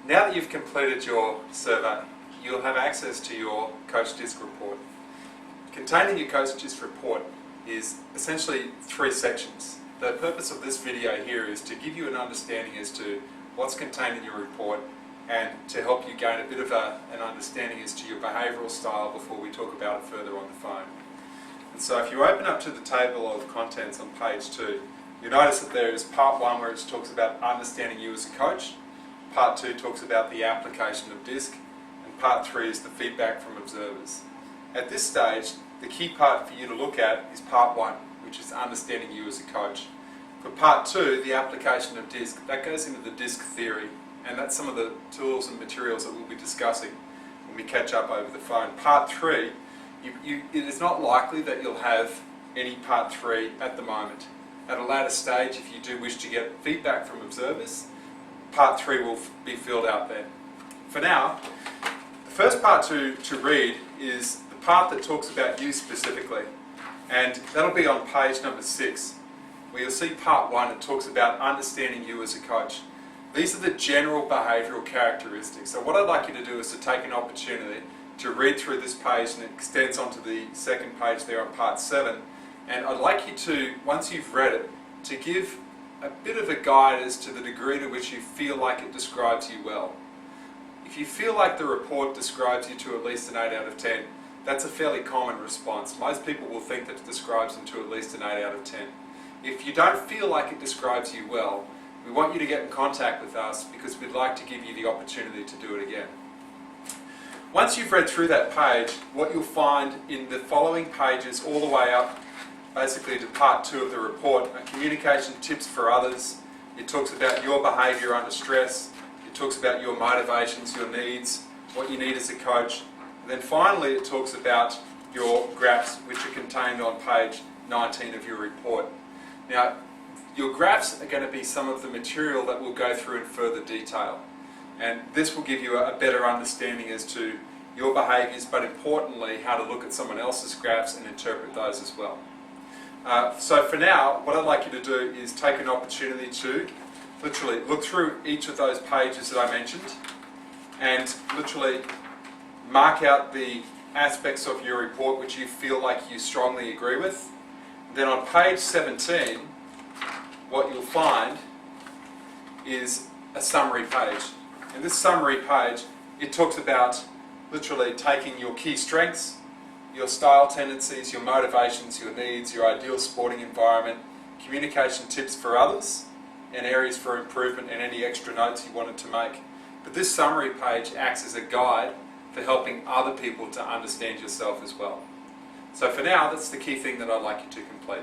Now that you've completed your survey, you'll have access to your Coach DISC report. Contained in your Coach DISC report is essentially 3 sections. The purpose of this video here is to give you an understanding as to what's contained in your report and to help you gain a bit of an understanding as to your behavioural style before we talk about it further on the phone. And so if you open up to the table of contents on page 2, you'll notice that there is part 1 where it talks about understanding you as a coach, part 2 talks about the application of DISC, and part 3 is the feedback from observers. At this stage, the key part for you to look at is part 1, which is understanding you as a coach. For part 2, the application of DISC, that goes into the DISC theory, and that's some of the tools and materials that we'll be discussing when we catch up over the phone. Part 3, it is not likely that you'll have any part 3 at the moment. At a later stage, if you do wish to get feedback from observers, part 3 will be filled out then. For now, the first part to read is the part that talks about you specifically, and that'll be on page number 6, where you'll see part 1 that talks about understanding you as a coach. These are the general behavioural characteristics. So what I'd like you to do is to take an opportunity to read through this page, and it extends onto the second page there on part 7, and I'd like you to, once you've read it, to give a bit of a guide as to the degree to which you feel like it describes you well. If you feel like the report describes you to at least an 8 out of 10, that's a fairly common response. Most people will think that it describes them to at least an 8 out of 10. If you don't feel like it describes you well, we want you to get in contact with us because we'd like to give you the opportunity to do it again. Once you've read through that page, what you'll find in the following pages all the way up basically to part 2 of the report are communication tips for others. It talks about your behaviour under stress. It talks about your motivations, your needs, what you need as a coach. And then finally it talks about your graphs, which are contained on page 19 of your report. Now, your graphs are going to be some of the material that we'll go through in further detail. And this will give you a better understanding as to your behaviours, but importantly how to look at someone else's graphs and interpret those as well. So for now, what I'd like you to do is take an opportunity to literally look through each of those pages that I mentioned and literally mark out the aspects of your report which you feel like you strongly agree with. Then on page 17, what you'll find is a summary page. And this summary page, it talks about literally taking your key strengths, your style tendencies, your motivations, your needs, your ideal sporting environment, communication tips for others, and areas for improvement, and any extra notes you wanted to make. But this summary page acts as a guide for helping other people to understand yourself as well. So for now, that's the key thing that I'd like you to complete.